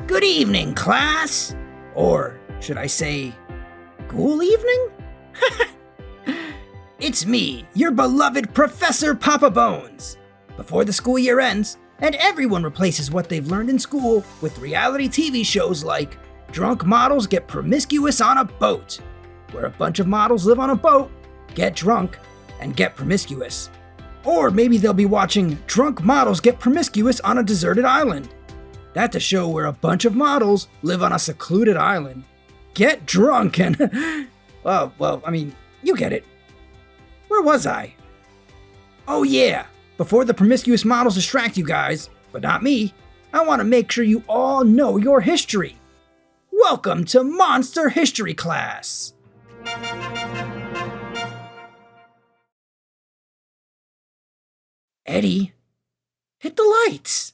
Good evening, class! Or should I say, ghoul evening? It's me, your beloved Professor Papa Bones. Before the school year ends, and everyone replaces what they've learned in school with reality TV shows like Drunk Models Get Promiscuous on a Boat, where a bunch of models live on a boat, get drunk, and get promiscuous. Or maybe they'll be watching Drunk Models Get Promiscuous on a Deserted Island. That's a show where a bunch of models live on a secluded island, get drunk, and you get it. Where was I? Oh yeah, before the promiscuous models distract you guys, but not me, I want to make sure you all know your history. Welcome to Monster History Class. Eddie, hit the lights.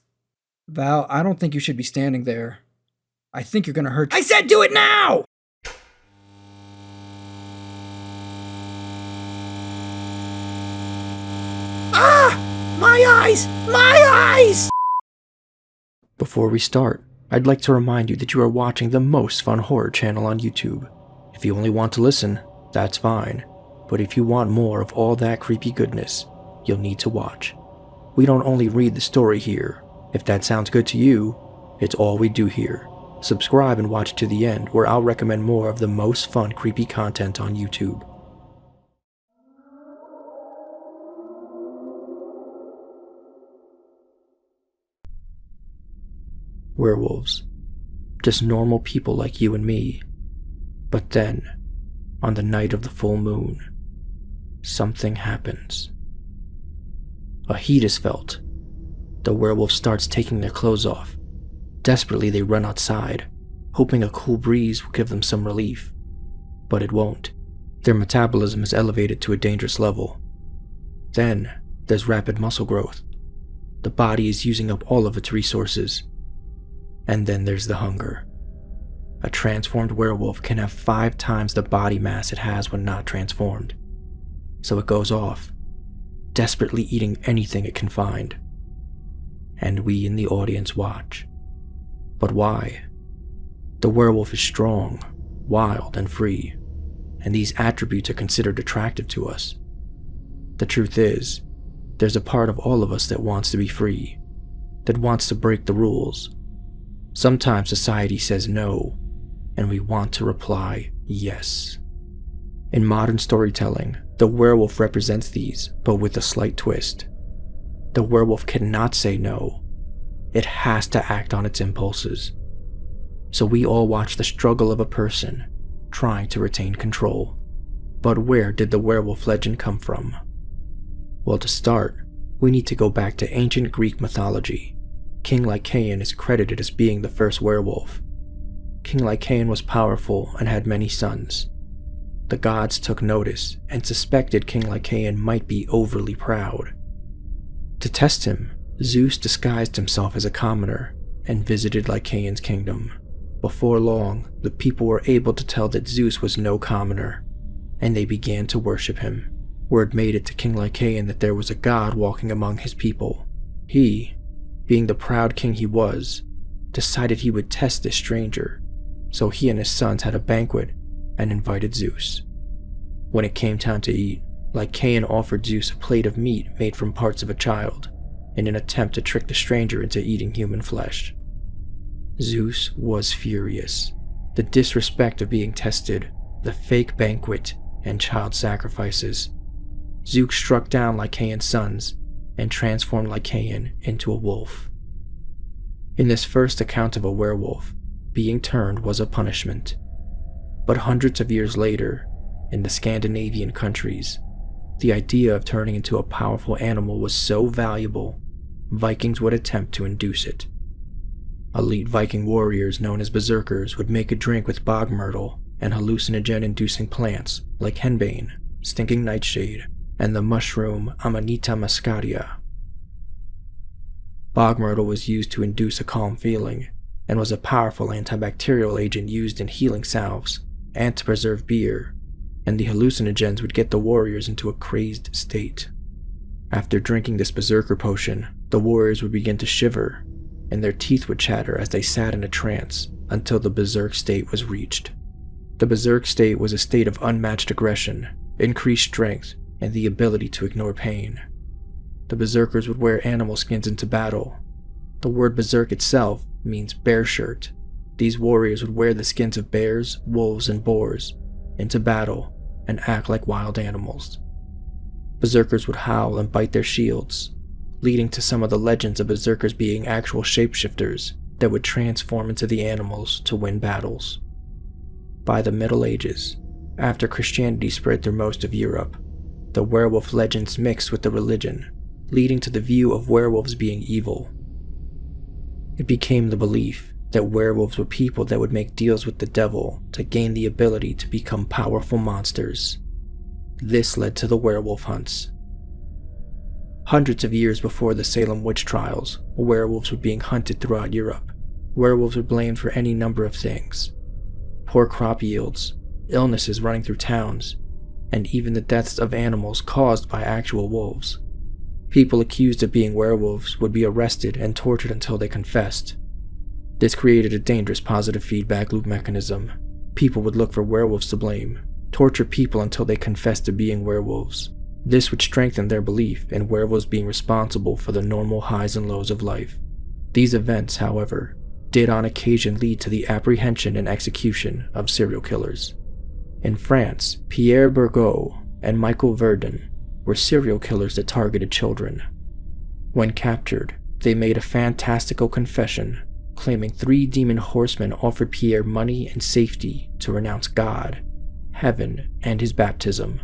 Val, I don't think you should be standing there. I think you're gonna hurt. I said do it now! Ah! My eyes! My eyes! Before we start, I'd like to remind you that you are watching the most fun horror channel on YouTube. If you only want to listen, that's fine. But if you want more of all that creepy goodness, you'll need to watch. We don't only read the story here. If that sounds good to you, it's all we do here. Subscribe and watch to the end, where I'll recommend more of the most fun creepy content on YouTube. Werewolves. Just normal people like you and me. But then, on the night of the full moon, something happens. A heat is felt. The werewolf starts taking their clothes off. Desperately, they run outside, hoping a cool breeze will give them some relief. But it won't. Their metabolism is elevated to a dangerous level. Then, there's rapid muscle growth. The body is using up all of its resources. And then there's the hunger. A transformed werewolf can have 5 times the body mass it has when not transformed. So it goes off, desperately eating anything it can find. And we in the audience watch. But why? The werewolf is strong, wild, and free, and these attributes are considered attractive to us. The truth is, there's a part of all of us that wants to be free, that wants to break the rules. Sometimes society says no, and we want to reply yes. In modern storytelling, the werewolf represents these, but with a slight twist. The werewolf cannot say no. It has to act on its impulses. So we all watch the struggle of a person trying to retain control. But where did the werewolf legend come from? Well, to start, we need to go back to ancient Greek mythology. King Lycaon is credited as being the first werewolf. King Lycaon was powerful and had many sons. The gods took notice and suspected King Lycaon might be overly proud. To test him, Zeus disguised himself as a commoner and visited Lycaon's kingdom. Before long, the people were able to tell that Zeus was no commoner, and they began to worship him. Word made it to King Lycaon that there was a god walking among his people. He, being the proud king he was, decided he would test this stranger, so he and his sons had a banquet and invited Zeus. When it came time to eat, Lycaon offered Zeus a plate of meat made from parts of a child, in an attempt to trick the stranger into eating human flesh. Zeus was furious. The disrespect of being tested, the fake banquet, and child sacrifices. Zeus struck down Lycaon's sons and transformed Lycaon into a wolf. In this first account of a werewolf, being turned was a punishment. But hundreds of years later, in the Scandinavian countries, the idea of turning into a powerful animal was so valuable, Vikings would attempt to induce it. Elite Viking warriors known as berserkers would make a drink with bog myrtle and hallucinogen-inducing plants like henbane, stinking nightshade, and the mushroom Amanita muscaria. Bog myrtle was used to induce a calm feeling, and was a powerful antibacterial agent used in healing salves and to preserve beer, and the hallucinogens would get the warriors into a crazed state. After drinking this berserker potion, the warriors would begin to shiver, and their teeth would chatter as they sat in a trance until the berserk state was reached. The berserk state was a state of unmatched aggression, increased strength, and the ability to ignore pain. The berserkers would wear animal skins into battle. The word berserk itself means bear shirt. These warriors would wear the skins of bears, wolves, and boars into battle and act like wild animals. Berserkers would howl and bite their shields, leading to some of the legends of berserkers being actual shapeshifters that would transform into the animals to win battles. By the Middle Ages, after Christianity spread through most of Europe, the werewolf legends mixed with the religion, leading to the view of werewolves being evil. It became the belief that werewolves were people that would make deals with the devil to gain the ability to become powerful monsters. This led to the werewolf hunts. Hundreds of years before the Salem witch trials, werewolves were being hunted throughout Europe. Werewolves were blamed for any number of things: poor crop yields, illnesses running through towns, and even the deaths of animals caused by actual wolves. People accused of being werewolves would be arrested and tortured until they confessed. This created a dangerous positive feedback loop mechanism. People would look for werewolves to blame, torture people until they confessed to being werewolves. This would strengthen their belief in werewolves being responsible for the normal highs and lows of life. These events, however, did on occasion lead to the apprehension and execution of serial killers. In France, Pierre Bergot and Michael Verdun were serial killers that targeted children. When captured, they made a fantastical confession, claiming 3 demon horsemen offered Pierre money and safety to renounce God, heaven, and his baptism.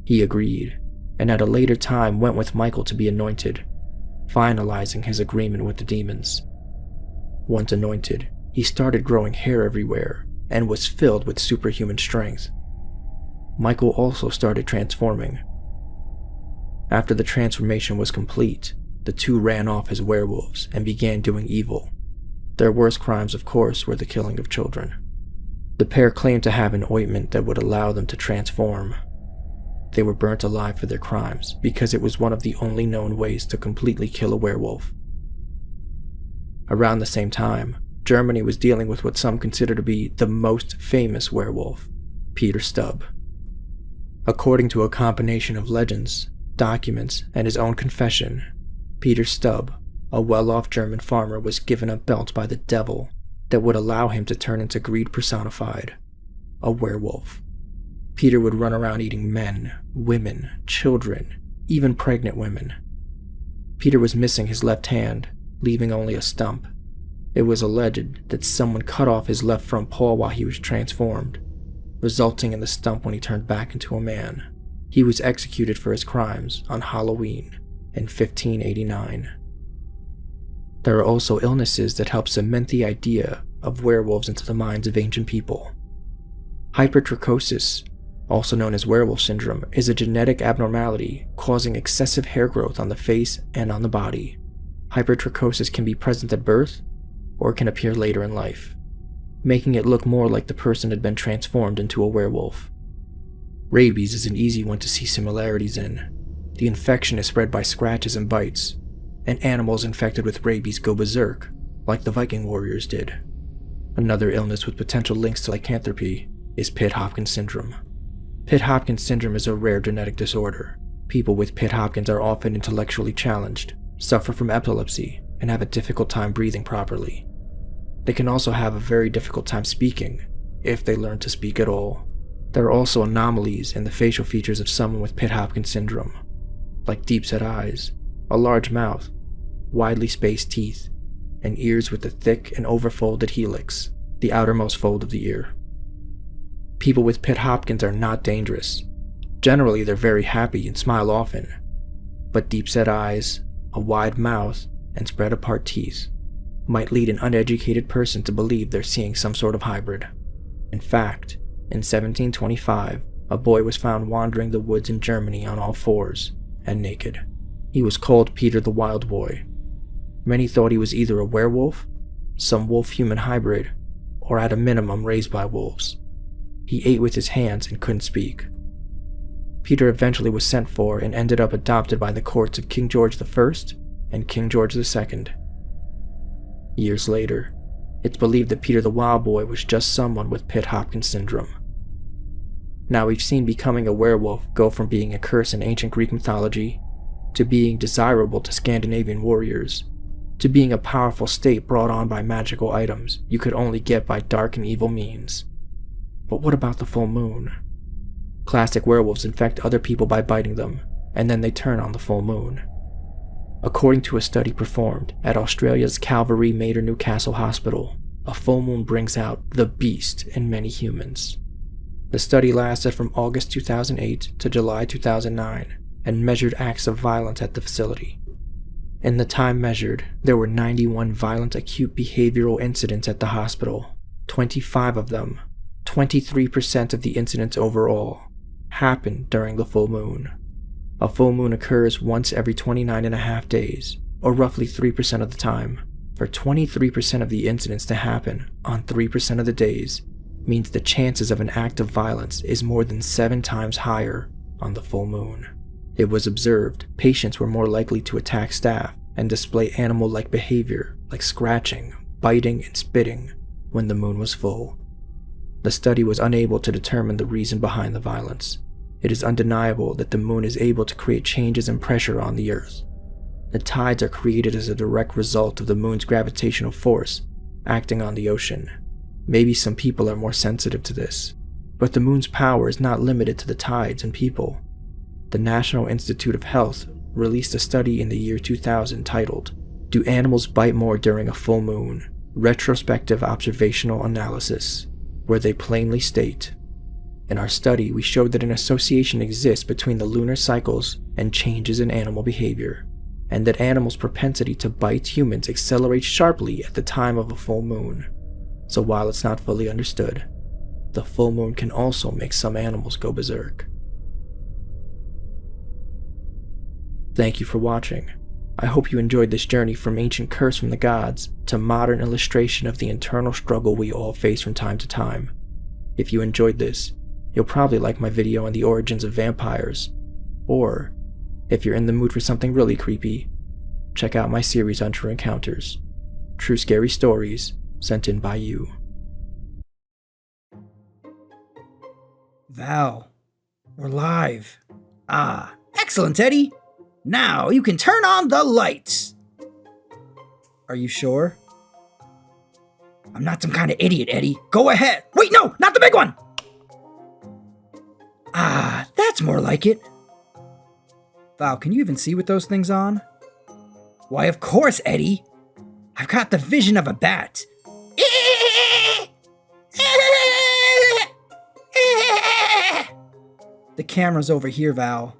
He agreed, and at a later time went with Michael to be anointed, finalizing his agreement with the demons. Once anointed, he started growing hair everywhere and was filled with superhuman strength. Michael also started transforming. After the transformation was complete, the two ran off as werewolves and began doing evil. Their worst crimes, of course, were the killing of children. The pair claimed to have an ointment that would allow them to transform. They were burnt alive for their crimes because it was one of the only known ways to completely kill a werewolf. Around the same time, Germany was dealing with what some consider to be the most famous werewolf, Peter Stubb. According to a combination of legends, documents, and his own confession, Peter Stubb, a well-off German farmer, was given a belt by the devil that would allow him to turn into greed personified, a werewolf. Peter would run around eating men, women, children, even pregnant women. Peter was missing his left hand, leaving only a stump. It was alleged that someone cut off his left front paw while he was transformed, resulting in the stump when he turned back into a man. He was executed for his crimes on Halloween in 1589. There are also illnesses that help cement the idea of werewolves into the minds of ancient people. Hypertrichosis, also known as werewolf syndrome, is a genetic abnormality causing excessive hair growth on the face and on the body. Hypertrichosis can be present at birth or can appear later in life, making it look more like the person had been transformed into a werewolf. Rabies is an easy one to see similarities in. The infection is spread by scratches and bites, and animals infected with rabies go berserk, like the Viking warriors did. Another illness with potential links to lycanthropy is Pitt-Hopkins syndrome. Pitt-Hopkins syndrome is a rare genetic disorder. People with Pitt-Hopkins are often intellectually challenged, suffer from epilepsy, and have a difficult time breathing properly. They can also have a very difficult time speaking, if they learn to speak at all. There are also anomalies in the facial features of someone with Pitt-Hopkins syndrome, like deep-set eyes, a large mouth, widely spaced teeth, and ears with a thick and overfolded helix, the outermost fold of the ear. People with Pitt-Hopkins are not dangerous. Generally, they're very happy and smile often, but deep-set eyes, a wide mouth, and spread-apart teeth might lead an uneducated person to believe they're seeing some sort of hybrid. In fact, in 1725, a boy was found wandering the woods in Germany on all fours and naked. He was called Peter the Wild Boy. Many thought he was either a werewolf, some wolf-human hybrid, or at a minimum raised by wolves. He ate with his hands and couldn't speak. Peter eventually was sent for and ended up adopted by the courts of King George I and King George II. Years later, it's believed that Peter the Wild Boy was just someone with Pitt-Hopkins syndrome. Now we've seen becoming a werewolf go from being a curse in ancient Greek mythology, to being desirable to Scandinavian warriors, to being a powerful state brought on by magical items you could only get by dark and evil means. But what about the full moon? Classic werewolves infect other people by biting them, and then they turn on the full moon. According to a study performed at Australia's Calvary Mater Newcastle Hospital, a full moon brings out the beast in many humans. The study lasted from August 2008 to July 2009 and measured acts of violence at the facility. In the time measured, there were 91 violent acute behavioral incidents at the hospital. 25 of them, 23% of the incidents overall, happened during the full moon. A full moon occurs once every 29.5 days, or roughly 3% of the time. For 23% of the incidents to happen on 3% of the days means the chances of an act of violence is more than 7 times higher on the full moon. It was observed patients were more likely to attack staff and display animal-like behavior like scratching, biting, and spitting when the moon was full. The study was unable to determine the reason behind the violence. It is undeniable that the moon is able to create changes in pressure on the Earth. The tides are created as a direct result of the moon's gravitational force acting on the ocean. Maybe some people are more sensitive to this, but the moon's power is not limited to the tides and people. The National Institute of Health released a study in the year 2000 titled, "Do Animals Bite More During a Full Moon? Retrospective Observational Analysis," where they plainly state, "In our study, we showed that an association exists between the lunar cycles and changes in animal behavior, and that animals' propensity to bite humans accelerates sharply at the time of a full moon. So while it's not fully understood, the full moon can also make some animals go berserk." Thank you for watching. I hope you enjoyed this journey from ancient curse from the gods to modern illustration of the internal struggle we all face from time to time. If you enjoyed this, you'll probably like my video on the origins of vampires. Or, if you're in the mood for something really creepy, check out my series on True Encounters. True scary stories sent in by you. Val, we're live. Ah, excellent, Eddie. Now you can turn on the lights. Are you sure? I'm not some kind of idiot, Eddie. Go ahead. Wait, no, not the big one. Ah, that's more like it. Val, can you even see with those things on? Why, of course, Eddie. I've got the vision of a bat. The camera's over here, Val.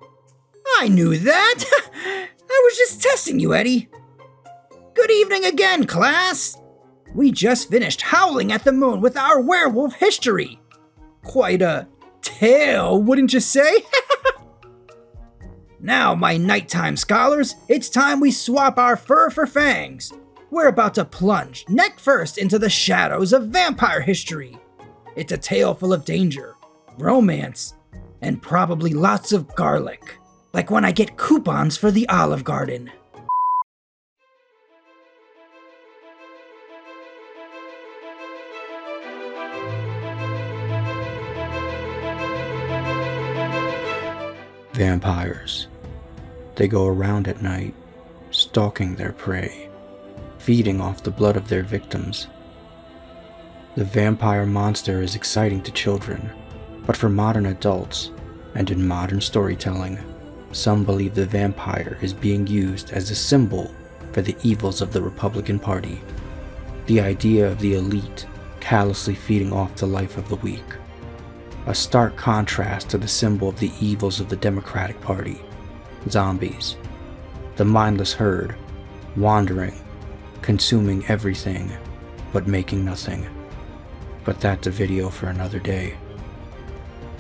I knew that. I was just testing you, Eddie. Good evening again, class. We just finished howling at the moon with our werewolf history. Quite a tale, wouldn't you say? Now, my nighttime scholars, it's time we swap our fur for fangs. We're about to plunge neck first into the shadows of vampire history. It's a tale full of danger, romance, and probably lots of garlic. Like when I get coupons for the Olive Garden. Vampires. They go around at night, stalking their prey, feeding off the blood of their victims. The vampire monster is exciting to children, but for modern adults, and in modern storytelling, some believe the vampire is being used as a symbol for the evils of the Republican Party. The idea of the elite callously feeding off the life of the weak. A stark contrast to the symbol of the evils of the Democratic Party. Zombies. The mindless herd, wandering, consuming everything, but making nothing. But that's a video for another day.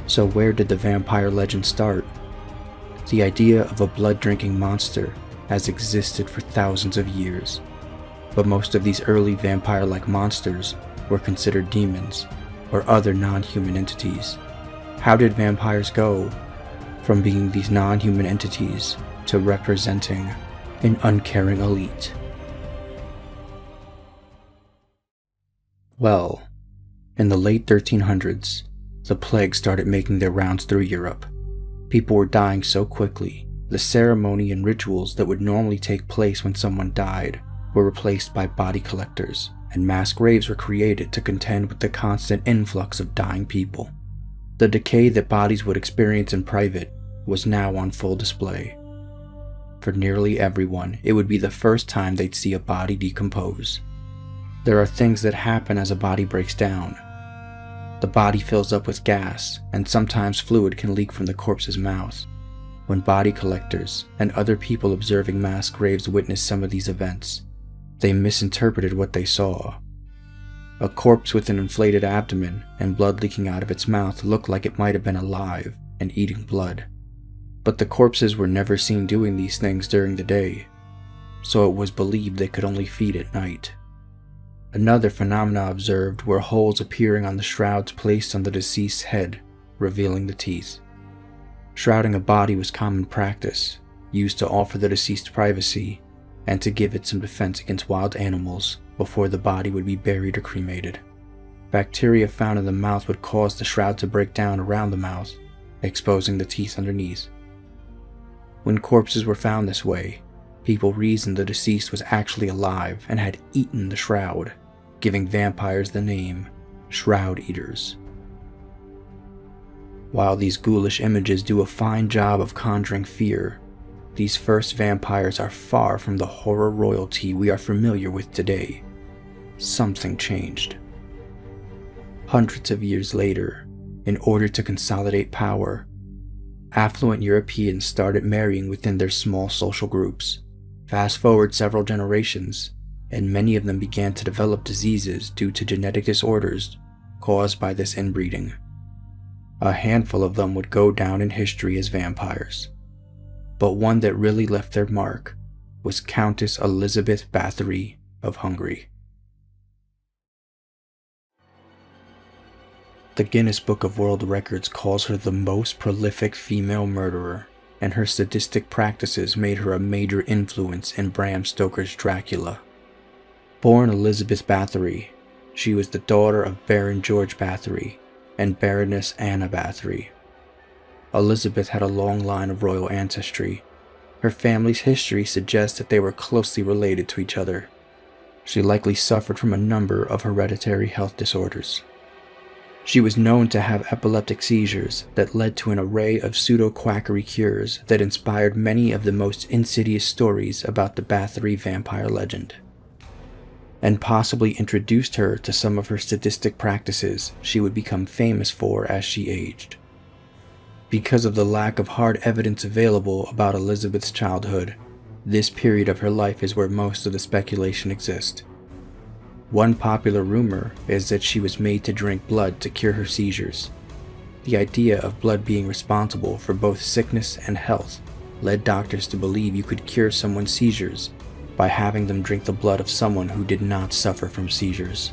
So where did the vampire legend start? The idea of a blood-drinking monster has existed for thousands of years, but most of these early vampire-like monsters were considered demons or other non-human entities. How did vampires go from being these non-human entities to representing an uncaring elite? Well, in the late 1300s, the plague started making their rounds through Europe. People were dying so quickly, the ceremony and rituals that would normally take place when someone died were replaced by body collectors, and mass graves were created to contend with the constant influx of dying people. The decay that bodies would experience in private was now on full display. For nearly everyone, it would be the first time they'd see a body decompose. There are things that happen as a body breaks down. The body fills up with gas, and sometimes fluid can leak from the corpse's mouth. When body collectors and other people observing mass graves witnessed some of these events, they misinterpreted what they saw. A corpse with an inflated abdomen and blood leaking out of its mouth looked like it might have been alive and eating blood. But the corpses were never seen doing these things during the day, so it was believed they could only feed at night. Another phenomena observed were holes appearing on the shrouds placed on the deceased's head, revealing the teeth. Shrouding a body was common practice, used to offer the deceased privacy and to give it some defense against wild animals before the body would be buried or cremated. Bacteria found in the mouth would cause the shroud to break down around the mouth, exposing the teeth underneath. When corpses were found this way, people reasoned the deceased was actually alive and had eaten the shroud, giving vampires the name Shroud Eaters. While these ghoulish images do a fine job of conjuring fear, these first vampires are far from the horror royalty we are familiar with today. Something changed. Hundreds of years later, in order to consolidate power, affluent Europeans started marrying within their small social groups. Fast forward several generations, and many of them began to develop diseases due to genetic disorders caused by this inbreeding. A handful of them would go down in history as vampires, but one that really left their mark was Countess Elizabeth Bathory of Hungary. The Guinness Book of World Records calls her the most prolific female murderer, and her sadistic practices made her a major influence in Bram Stoker's Dracula. Born Elizabeth Bathory, she was the daughter of Baron George Bathory and Baroness Anna Bathory. Elizabeth had a long line of royal ancestry. Her family's history suggests that they were closely related to each other. She likely suffered from a number of hereditary health disorders. She was known to have epileptic seizures that led to an array of pseudo-quackery cures that inspired many of the most insidious stories about the Bathory vampire legend, and possibly introduced her to some of her sadistic practices she would become famous for as she aged. Because of the lack of hard evidence available about Elizabeth's childhood, this period of her life is where most of the speculation exists. One popular rumor is that she was made to drink blood to cure her seizures. The idea of blood being responsible for both sickness and health led doctors to believe you could cure someone's seizures by having them drink the blood of someone who did not suffer from seizures.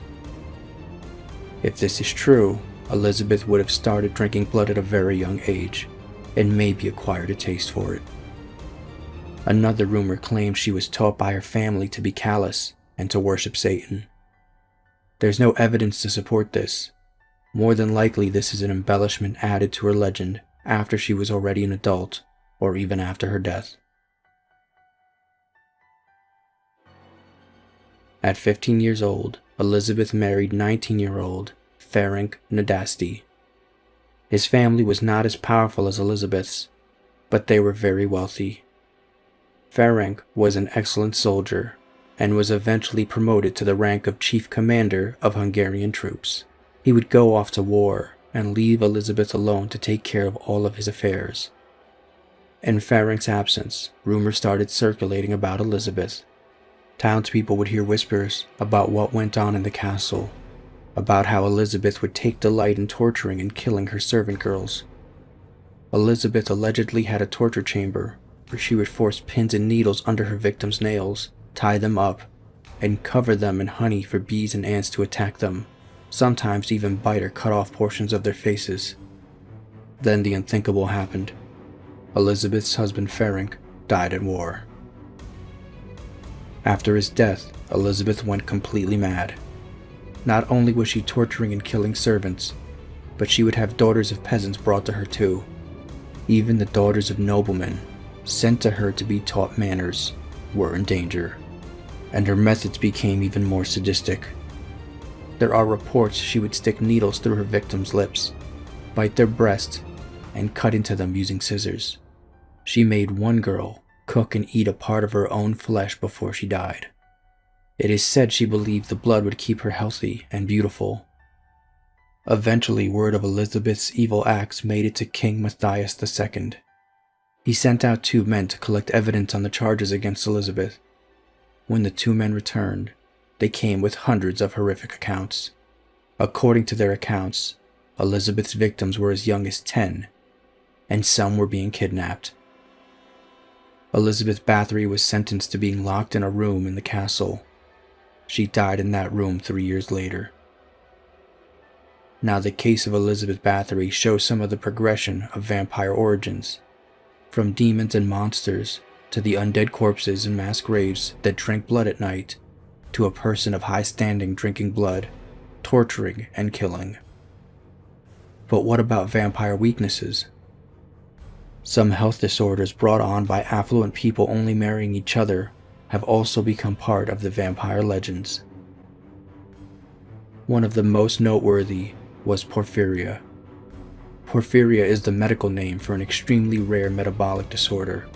If this is true, Elizabeth would have started drinking blood at a very young age, and maybe acquired a taste for it. Another rumor claims she was taught by her family to be callous and to worship Satan. There's no evidence to support this. More than likely, this is an embellishment added to her legend after she was already an adult, or even after her death. At 15 years old, Elizabeth married 19-year-old Ferenc Nadasti. His family was not as powerful as Elizabeth's, but they were very wealthy. Ferenc was an excellent soldier and was eventually promoted to the rank of chief commander of Hungarian troops. He would go off to war and leave Elizabeth alone to take care of all of his affairs. In Ferenc's absence, rumors started circulating about Elizabeth. Townspeople would hear whispers about what went on in the castle, about how Elizabeth would take delight in torturing and killing her servant girls. Elizabeth allegedly had a torture chamber where she would force pins and needles under her victims' nails, tie them up, and cover them in honey for bees and ants to attack them, sometimes even bite or cut off portions of their faces. Then the unthinkable happened. Elizabeth's husband Ferenc died in war. After his death, Elizabeth went completely mad. Not only was she torturing and killing servants, but she would have daughters of peasants brought to her too. Even the daughters of noblemen, sent to her to be taught manners, were in danger, and her methods became even more sadistic. There are reports she would stick needles through her victims' lips, bite their breasts, and cut into them using scissors. She made one girl cook and eat a part of her own flesh before she died. It is said she believed the blood would keep her healthy and beautiful. Eventually, word of Elizabeth's evil acts made it to King Matthias II. He sent out 2 men to collect evidence on the charges against Elizabeth. When the 2 men returned, they came with hundreds of horrific accounts. According to their accounts, Elizabeth's victims were as young as 10, and some were being kidnapped. Elizabeth Bathory was sentenced to being locked in a room in the castle. She died in that room 3 years later. Now the case of Elizabeth Bathory shows some of the progression of vampire origins, from demons and monsters to the undead corpses in mass graves that drink blood at night, to a person of high standing drinking blood, torturing and killing. But what about vampire weaknesses? Some health disorders brought on by affluent people only marrying each other have also become part of the vampire legends. One of the most noteworthy was porphyria. Porphyria is the medical name for an extremely rare metabolic disorder.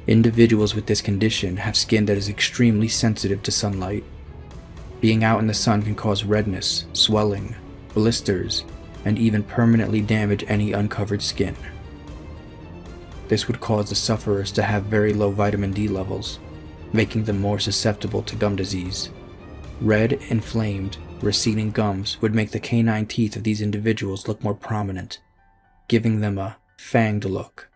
Individuals with this condition have skin that is extremely sensitive to sunlight. Being out in the sun can cause redness, swelling, blisters, and even permanently damage any uncovered skin. This would cause the sufferers to have very low vitamin D levels, making them more susceptible to gum disease. Red, inflamed, receding gums would make the canine teeth of these individuals look more prominent, giving them a fanged look.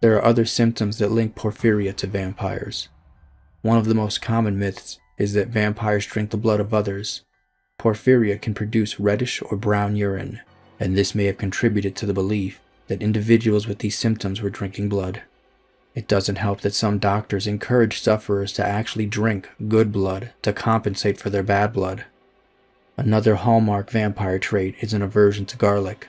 There are other symptoms that link porphyria to vampires. One of the most common myths is that vampires drink the blood of others. Porphyria can produce reddish or brown urine, and this may have contributed to the belief that individuals with these symptoms were drinking blood. It doesn't help that some doctors encourage sufferers to actually drink good blood to compensate for their bad blood. Another hallmark vampire trait is an aversion to garlic.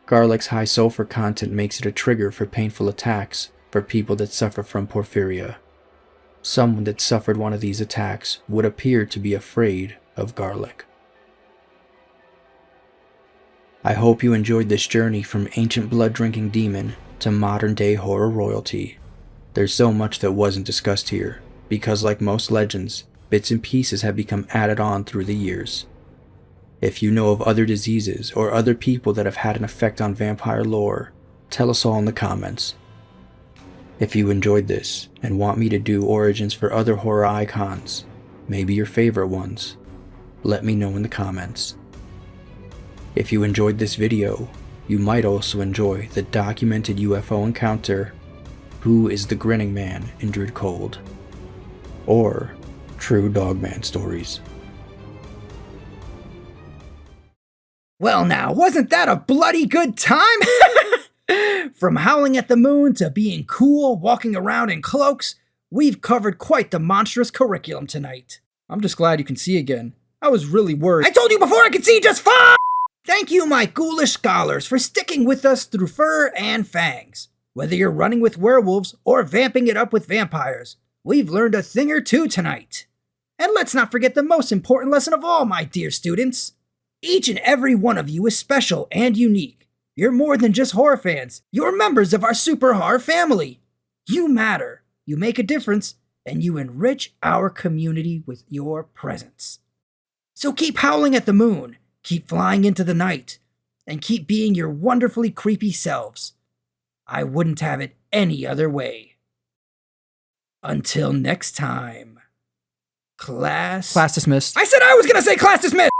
Garlic's high sulfur content makes it a trigger for painful attacks for people that suffer from porphyria. Someone that suffered one of these attacks would appear to be afraid of garlic. I hope you enjoyed this journey from ancient blood-drinking demon to modern-day horror royalty. There's so much that wasn't discussed here, because like most legends, bits and pieces have become added on through the years. If you know of other diseases or other people that have had an effect on vampire lore, tell us all in the comments. If you enjoyed this and want me to do origins for other horror icons, maybe your favorite ones, let me know in the comments. If you enjoyed this video, you might also enjoy the documented UFO encounter, Who is the Grinning Man in Dreadcold, or True Dogman Stories. Well now, wasn't that a bloody good time? From howling at the moon to being cool, walking around in cloaks, we've covered quite the monstrous curriculum tonight. I'm just glad you can see again. I was really worried. I told you before I could see just fine! Thank you, my ghoulish scholars, for sticking with us through fur and fangs. Whether you're running with werewolves or vamping it up with vampires, we've learned a thing or two tonight. And let's not forget the most important lesson of all, my dear students. Each and every one of you is special and unique. You're more than just horror fans. You're members of our super horror family. You matter, you make a difference, and you enrich our community with your presence. So keep howling at the moon. Keep flying into the night, and keep being your wonderfully creepy selves. I wouldn't have it any other way. Until next time. Class dismissed. I said I was gonna say class dismissed!